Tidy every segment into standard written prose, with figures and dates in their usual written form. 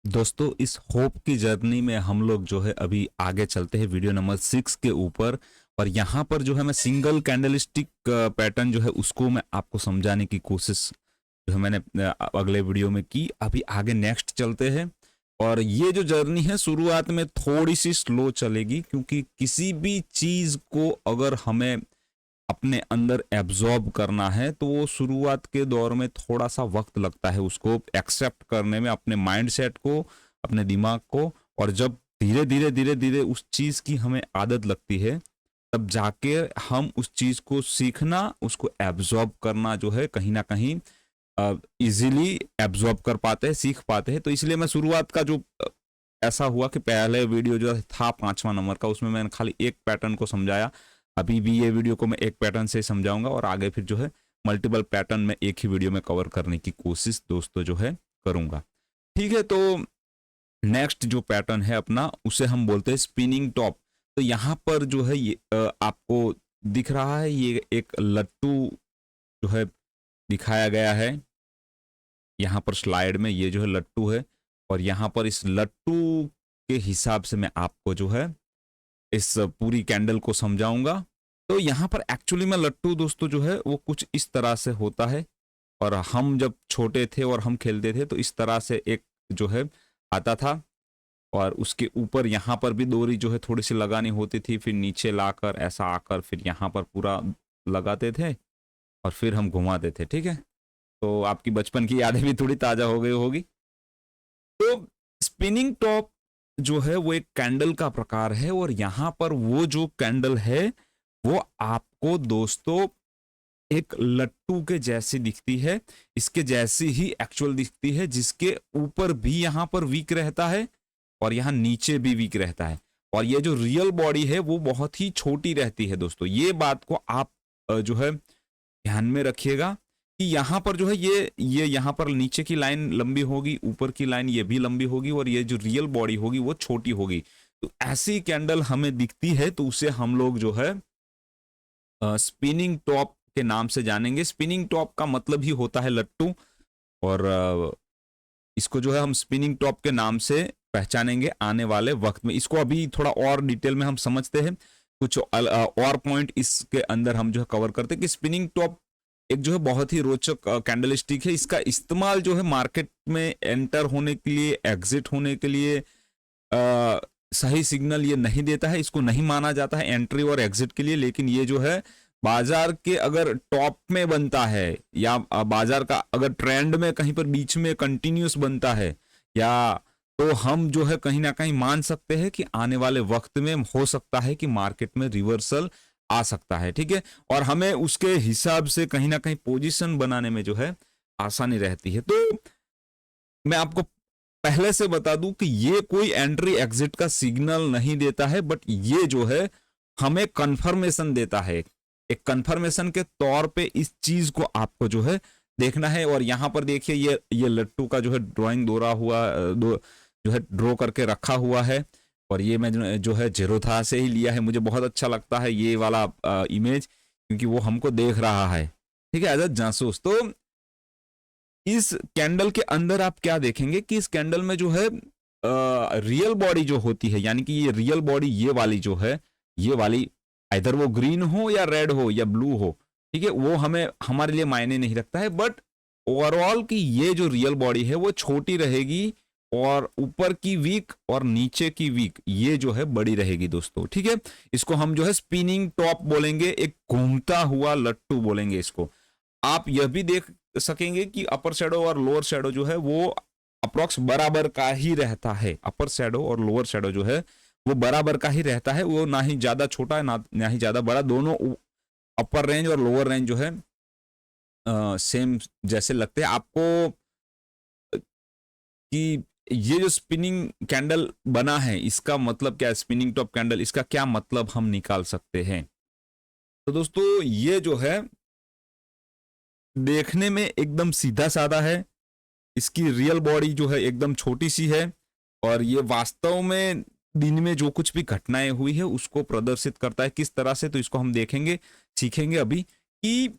दोस्तों इस होप की जर्नी में हम लोग जो है अभी आगे चलते हैं वीडियो नंबर 6 के ऊपर। और यहाँ पर जो है मैं सिंगल कैंडलस्टिक पैटर्न जो है उसको मैं आपको समझाने की कोशिश जो है मैंने अगले वीडियो में की। अभी आगे नेक्स्ट चलते हैं। और ये जो जर्नी है शुरुआत में थोड़ी सी स्लो चलेगी, क्योंकि किसी भी चीज को अगर हमें अपने अंदर एब्जॉर्ब करना है तो वो शुरुआत के दौर में थोड़ा सा वक्त लगता है उसको एक्सेप्ट करने में, अपने माइंड सेट को, अपने दिमाग को। और जब धीरे धीरे धीरे धीरे उस चीज की हमें आदत लगती है, तब जाके हम उस चीज को सीखना, उसको एब्जॉर्ब करना जो है कहीं ना कहीं इजीली एब्जॉर्ब कर पाते हैं, सीख पाते हैं। तो इसलिए मैं शुरुआत का जो ऐसा हुआ कि पहले वीडियो जो था 5वां नंबर का, उसमें मैंने खाली एक पैटर्न को समझाया। अभी भी ये वीडियो को मैं एक पैटर्न से समझाऊंगा और आगे फिर जो है मल्टीपल पैटर्न में एक ही वीडियो में कवर करने की कोशिश दोस्तों जो है करूंगा। ठीक है, तो नेक्स्ट जो पैटर्न है अपना उसे हम बोलते हैं स्पिनिंग टॉप। तो यहाँ पर जो है ये आपको दिख रहा है, ये एक लट्टू जो है दिखाया गया है यहाँ पर स्लाइड में। ये जो है लट्टू है, और यहाँ पर इस लट्टू के हिसाब से मैं आपको जो है इस पूरी कैंडल को समझाऊंगा। तो यहाँ पर एक्चुअली में लट्टू दोस्तों जो है वो कुछ इस तरह से होता है। और हम जब छोटे थे और हम खेलते थे तो इस तरह से एक जो है आता था, और उसके ऊपर यहाँ पर भी डोरी जो है थोड़ी सी लगानी होती थी, फिर नीचे लाकर ऐसा आकर फिर यहाँ पर पूरा लगाते थे और फिर हम घुमाते थे। ठीक है, तो आपकी बचपन की यादें भी थोड़ी ताजा हो गई होगी। तो स्पिनिंग टॉप जो है वो एक कैंडल का प्रकार है, और यहां पर वो जो कैंडल है वो आपको दोस्तों एक लट्टू के जैसी दिखती है, इसके जैसी ही एक्चुअल दिखती है, जिसके ऊपर भी यहां पर वीक रहता है और यहां नीचे भी वीक रहता है। और ये जो रियल बॉडी है वो बहुत ही छोटी रहती है दोस्तों। ये बात को आप जो है ध्यान में रखिएगा कि यहाँ पर जो है ये यहाँ पर नीचे की लाइन लंबी होगी, ऊपर की लाइन ये भी लंबी होगी, और ये जो रियल बॉडी होगी वो छोटी होगी। तो ऐसी कैंडल हमें दिखती है तो उसे हम लोग जो है स्पिनिंग टॉप के नाम से जानेंगे। स्पिनिंग टॉप का मतलब ही होता है लट्टू, और इसको जो है हम स्पिनिंग टॉप के नाम से पहचानेंगे आने वाले वक्त में। इसको अभी थोड़ा और डिटेल में हम समझते हैं, कुछ और पॉइंट इसके अंदर हम जो है कवर करते हैं कि स्पिनिंग टॉप एक जो है बहुत ही रोचक कैंडल स्टिक है। इसका इस्तेमाल जो है मार्केट में एंटर होने के लिए, एग्जिट होने के लिए सही सिग्नल ये नहीं देता है, इसको नहीं माना जाता है एंट्री और एग्जिट के लिए। लेकिन ये जो है बाजार के अगर टॉप में बनता है, या बाजार का अगर ट्रेंड में कहीं पर बीच में कंटिन्यूस बनता है, या तो हम जो है कहीं ना कहीं मान सकते हैं कि आने वाले वक्त में हो सकता है कि मार्केट में रिवर्सल आ सकता है। ठीक है, और हमें उसके हिसाब से कहीं ना कहीं पोजीशन बनाने में जो है आसानी रहती है। तो मैं आपको पहले से बता दूं कि ये कोई एंट्री एग्जिट का सिग्नल नहीं देता है, बट ये जो है हमें कंफर्मेशन देता है। एक कंफर्मेशन के तौर पे इस चीज को आपको जो है देखना है। और यहां पर देखिए ये लट्टू का जो है ड्राइंग दोरा हुआ जो है ड्रॉ करके रखा हुआ है, और ये मैं जो है जेरोथा से ही लिया है। मुझे बहुत अच्छा लगता है ये वाला इमेज, क्योंकि वो हमको देख रहा है। ठीक है, एज अ जासूस। तो इस कैंडल के अंदर आप क्या देखेंगे कि इस कैंडल में जो है रियल बॉडी जो होती है, यानी कि ये रियल बॉडी ये वाली जो है, ये वाली इधर वो ग्रीन हो या रेड हो या ब्लू हो, ठीक है, वो हमें हमारे लिए मायने नहीं रखता है। बट ओवरऑल की ये जो रियल बॉडी है वो छोटी रहेगी, और ऊपर की वीक और नीचे की वीक ये जो है बड़ी रहेगी दोस्तों। ठीक है, इसको हम जो है स्पिनिंग टॉप बोलेंगे, एक घूमता हुआ लट्टू बोलेंगे इसको। आप यह भी देख सकेंगे कि अपर शेडो और लोअर शेडो जो है वो अप्रोक्स बराबर का ही रहता है। अपर शेडो और लोअर शेडो जो है वो बराबर का ही रहता है, वो ना ही ज्यादा छोटा है ना ही ज्यादा बड़ा। दोनों अपर रेंज और लोअर रेंज जो है सेम जैसे लगते हैं आपको। कि ये जो स्पिनिंग कैंडल बना है इसका मतलब क्या है, स्पिनिंग टॉप कैंडल, इसका क्या मतलब हम निकाल सकते हैं। तो दोस्तों ये जो है देखने में एकदम सीधा साधा है, इसकी रियल बॉडी जो है एकदम छोटी सी है, और ये वास्तव में दिन में जो कुछ भी घटनाएं हुई है उसको प्रदर्शित करता है। किस तरह से, तो इसको हम देखेंगे, सीखेंगे अभी कि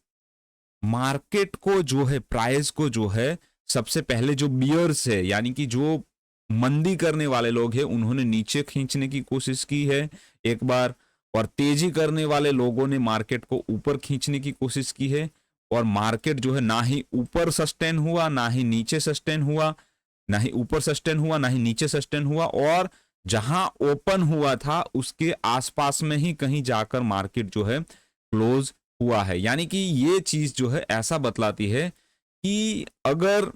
मार्केट को जो है, प्राइस को जो है, सबसे पहले जो बियर्स है, यानी कि जो मंदी करने वाले लोग हैं उन्होंने नीचे खींचने की कोशिश की है एक बार, और तेजी करने वाले लोगों ने मार्केट को ऊपर खींचने की कोशिश की है, और मार्केट जो है ना ही ऊपर सस्टेन हुआ ना ही नीचे सस्टेन हुआ, ना ही ऊपर सस्टेन हुआ ना ही नीचे सस्टेन हुआ, और जहां ओपन हुआ था उसके आसपास में ही कहीं जाकर मार्केट जो है क्लोज हुआ है। यानी कि ये चीज जो है ऐसा बतलाती है कि अगर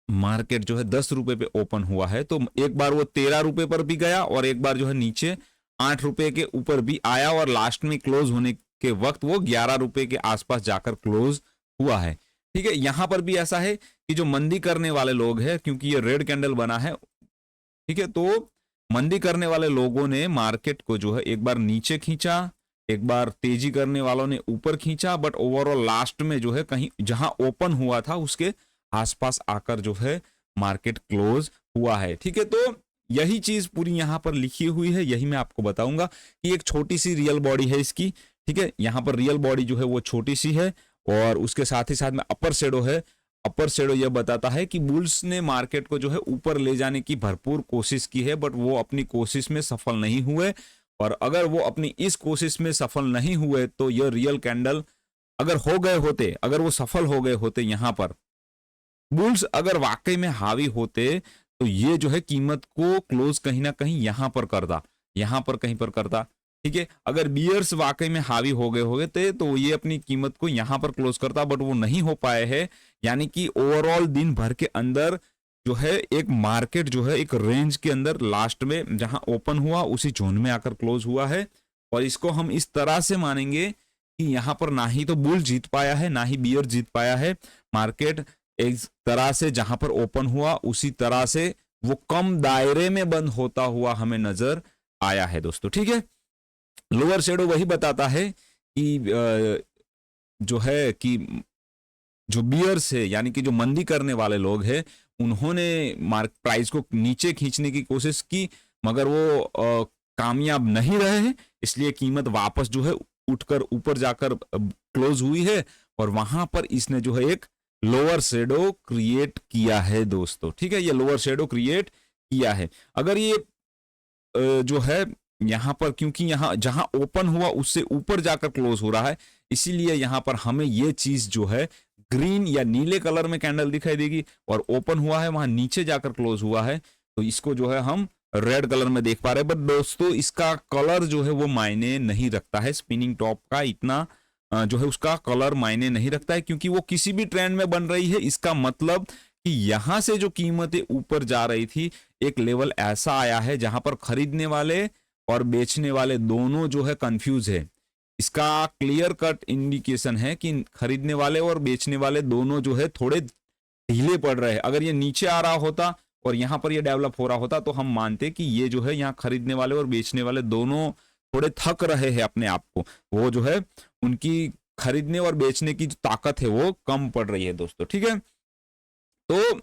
मार्केट जो है 10 रुपए पे ओपन हुआ है तो एक बार वो 13 रुपए पर भी गया और एक बार जो है नीचे 8 रुपए के ऊपर भी आया, और लास्ट में क्लोज होने के वक्त वो 11 रुपए के आसपास जाकर क्लोज हुआ है। ठीक है, यहां पर भी ऐसा है कि जो मंदी करने वाले लोग हैं, क्योंकि ये रेड कैंडल बना है, ठीक है, तो मंदी करने वाले लोगों ने मार्केट को जो है एक बार नीचे खींचा, एक बार तेजी करने वालों ने ऊपर खींचा, बट ओवरऑल लास्ट में जो है कहीं जहां ओपन हुआ था उसके आसपास आकर जो है मार्केट क्लोज हुआ है। ठीक है, तो यही चीज पूरी यहां पर लिखी हुई है, यही मैं आपको बताऊंगा कि एक छोटी सी रियल बॉडी है इसकी। ठीक है, यहां पर रियल बॉडी जो है वो छोटी सी है, और उसके साथ ही साथ में अपर शेडो है। अपर शेडो यह बताता है कि बुल्स ने मार्केट को जो है ऊपर ले जाने की भरपूर कोशिश की है, बट वो अपनी कोशिश में सफल नहीं हुए, और अगर वो अपनी इस कोशिश में सफल नहीं हुए तो यह रियल कैंडल अगर हो गए होते, अगर वो सफल हो गए होते, यहां पर बुल्स अगर वाकई में हावी होते तो ये जो है कीमत को क्लोज कहीं ना कहीं यहां पर करता, यहां पर कहीं पर करता। ठीक है, अगर बियर्स वाकई में हावी हो गए होते तो ये अपनी कीमत को यहां पर क्लोज करता, बट वो नहीं हो पाए हैं। यानी कि ओवरऑल दिन भर के अंदर जो है एक मार्केट जो है एक रेंज के अंदर लास्ट में जहां ओपन हुआ उसी जोन में आकर क्लोज हुआ है, और इसको हम इस तरह से मानेंगे कि यहां पर ना ही तो बुल जीत पाया है ना ही बियर जीत पाया है। मार्केट एक तरह से जहां पर ओपन हुआ उसी तरह से वो कम दायरे में बंद होता हुआ हमें नजर आया है दोस्तों। ठीक है, लोअर शेडो वही बताता है कि जो है कि जो बियर्स है यानी कि जो मंदी करने वाले लोग हैं उन्होंने मार्क प्राइस को नीचे खींचने की कोशिश की, मगर वो कामयाब नहीं रहे हैं, इसलिए कीमत वापस जो है उठकर ऊपर जाकर क्लोज हुई है, और वहां पर इसने जो है एक लोअर शेडो क्रिएट किया है दोस्तों। ठीक है, ये लोअर शेडो क्रिएट किया है। अगर ये जो है यहां पर, क्योंकि यहां जहां ओपन हुआ उससे ऊपर जाकर क्लोज हो रहा है, इसीलिए यहां पर हमें ये चीज जो है ग्रीन या नीले कलर में कैंडल दिखाई देगी, और ओपन हुआ है वहां नीचे जाकर क्लोज हुआ है तो इसको जो है हम रेड कलर में देख पा रहे हैं। बट दोस्तों इसका कलर जो है वो मायने नहीं रखता है, स्पिनिंग टॉप का इतना जो है उसका कलर मायने नहीं रखता है, क्योंकि वो किसी भी ट्रेंड में बन रही है। इसका मतलब कि यहां से जो कीमतें ऊपर जा रही थी एक लेवल ऐसा आया है जहां पर खरीदने वाले और बेचने वाले दोनों जो है कंफ्यूज है। इसका क्लियर कट इंडिकेशन है कि खरीदने वाले और बेचने वाले दोनों जो है थोड़े ढीले पड़ रहे हैं। अगर ये नीचे आ रहा होता और यहां पर ये डेवलप हो रहा होता तो हम मानते कि ये जो है यहाँ खरीदने वाले और बेचने वाले दोनों थोड़े थक रहे हैं अपने आप को, वो जो है उनकी खरीदने और बेचने की जो ताकत है वो कम पड़ रही है दोस्तों। ठीक है, तो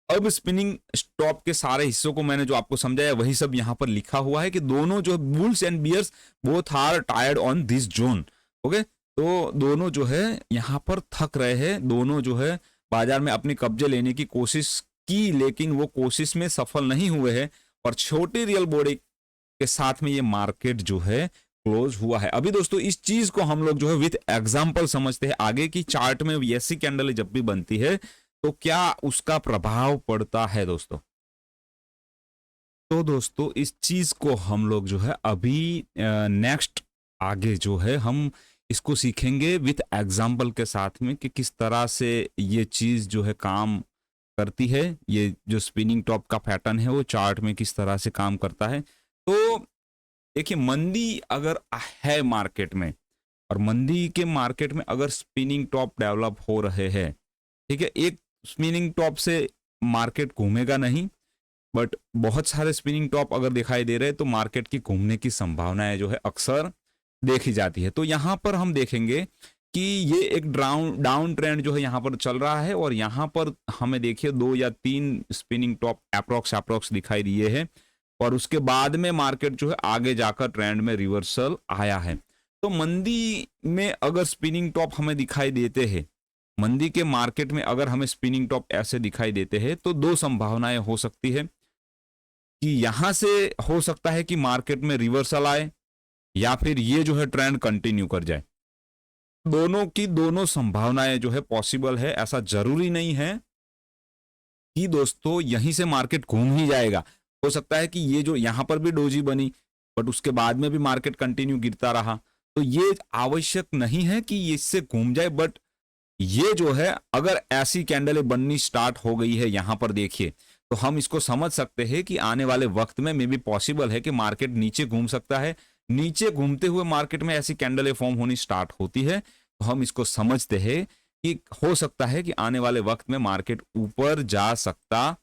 अब स्पिनिंग स्टॉप के सारे हिस्सों को मैंने जो आपको समझाया वही सब यहां पर लिखा हुआ है कि दोनों जो bulls and bears both are tired on this zone. Okay, तो दोनों जो है यहां पर थक रहे हैं, दोनों जो है बाजार में अपने कब्जे लेने की कोशिश की, लेकिन वो कोशिश में सफल नहीं हुए हैं, और छोटी रियल बॉडी के साथ में ये मार्केट जो है क्लोज हुआ है। अभी दोस्तों इस चीज को हम लोग जो है विथ एग्जांपल समझते हैं, आगे की चार्ट में ऐसी कैंडल जब भी बनती है तो क्या उसका प्रभाव पड़ता है दोस्तों। तो दोस्तों इस चीज को हम लोग जो है अभी नेक्स्ट आगे जो है हम इसको सीखेंगे विथ एग्जांपल के साथ में कि किस तरह से ये चीज जो है काम करती है, ये जो स्पिनिंग टॉप का पैटर्न है वो चार्ट में किस तरह से काम करता है। तो देखिए, मंदी अगर है मार्केट में और मंदी के मार्केट में अगर स्पिनिंग टॉप डेवलप हो रहे हैं, ठीक है, एक स्पिनिंग टॉप से मार्केट घूमेगा नहीं, बट बहुत सारे स्पिनिंग टॉप अगर दिखाई दे रहे हैं तो मार्केट की घूमने की संभावनाएं जो है अक्सर देखी जाती है। तो यहां पर हम देखेंगे कि ये एक डाउन ट्रेंड जो है यहां पर चल रहा है, और यहां पर हमें देखिए 2 या 3 स्पिनिंग टॉप अप्रोक्स दिखाई दिए हैं, और उसके बाद में मार्केट जो है आगे जाकर ट्रेंड में रिवर्सल आया है। तो मंदी में अगर स्पिनिंग टॉप हमें दिखाई देते हैं, मंदी के मार्केट में अगर हमें स्पिनिंग टॉप ऐसे दिखाई देते हैं तो दो संभावनाएं हो सकती है कि यहां से हो सकता है कि मार्केट में रिवर्सल आए या फिर ये जो है ट्रेंड कंटिन्यू कर जाए। दोनों की दोनों संभावनाएं जो है पॉसिबल है। ऐसा जरूरी नहीं है कि दोस्तों यहीं से मार्केट घूम ही जाएगा। हो सकता है कि ये जो यहां पर भी डोजी बनी बट उसके बाद में भी मार्केट कंटिन्यू गिरता रहा, तो ये आवश्यक नहीं है कि इससे घूम जाए। बट ये जो है अगर ऐसी कैंडलें बननी स्टार्ट हो गई है यहां पर देखिए, तो हम इसको समझ सकते हैं कि आने वाले वक्त में मे भी पॉसिबल है कि मार्केट नीचे घूम सकता है। नीचे घूमते हुए मार्केट में ऐसी कैंडलें फॉर्म होनी स्टार्ट होती है तो हम इसको समझते हैं कि हो सकता है कि आने वाले वक्त में मार्केट ऊपर जा सकता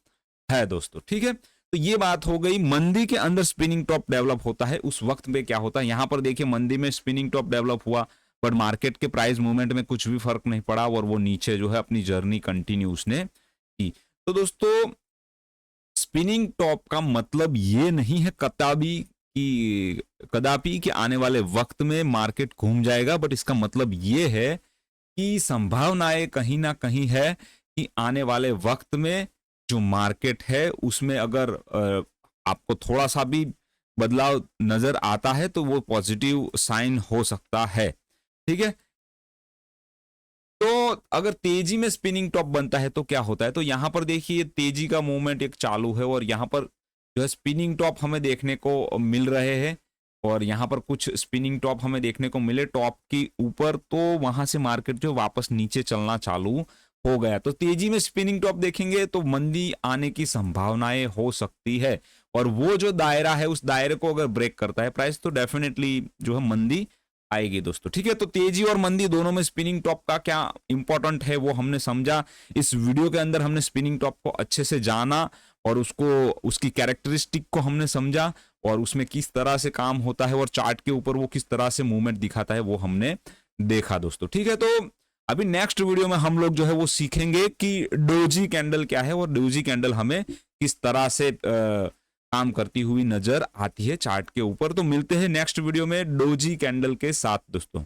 है दोस्तों। ठीक है, तो ये बात हो गई। मंदी के अंदर स्पिनिंग टॉप डेवलप होता है उस वक्त में क्या होता है। यहां पर देखिए मंदी में स्पिनिंग टॉप डेवलप हुआ बट मार्केट के प्राइस मूवमेंट में कुछ भी फर्क नहीं पड़ा और वो नीचे जो है अपनी जर्नी कंटिन्यू उसने की। तो दोस्तों स्पिनिंग टॉप का मतलब ये नहीं है कदापि कि आने वाले वक्त में मार्केट घूम जाएगा, बट इसका मतलब ये है कि संभावनाएं कहीं ना कहीं है कि आने वाले वक्त में जो मार्केट है उसमें अगर आपको थोड़ा सा भी बदलाव नजर आता है तो वो पॉजिटिव साइन हो सकता है। ठीक है, तो अगर तेजी में स्पिनिंग टॉप बनता है तो क्या होता है, तो यहां पर देखिए तेजी का मूवमेंट एक चालू है और यहां पर जो है स्पिनिंग टॉप हमें देखने को मिल रहे हैं और यहां पर कुछ स्पिनिंग टॉप हमें देखने को मिले टॉप की ऊपर, तो वहां से मार्केट जो वापस नीचे चलना चालू हो गया। तो तेजी में स्पिनिंग टॉप देखेंगे तो मंदी आने की संभावनाएं हो सकती है और वो जो दायरा है उस दायरे को अगर ब्रेक करता है प्राइस तो डेफिनेटली जो है मंदी आएगी दोस्तों। ठीक है, तो तेजी और मंदी दोनों में स्पिनिंग टॉप का क्या इंपॉर्टेंट है वो हमने समझा। इस वीडियो के अंदर हमने स्पिनिंग टॉप को अच्छे से जाना और उसको उसकी कैरेक्टरिस्टिक को हमने समझा और उसमें किस तरह से काम होता है और चार्ट के ऊपर वो किस तरह से मूवमेंट दिखाता है वो हमने देखा दोस्तों। ठीक है, तो अभी नेक्स्ट वीडियो में हम लोग जो है वो सीखेंगे कि डोजी कैंडल क्या है और डोजी कैंडल हमें किस तरह से काम करती हुई नजर आती है चार्ट के ऊपर। तो मिलते हैं नेक्स्ट वीडियो में डोजी कैंडल के साथ दोस्तों।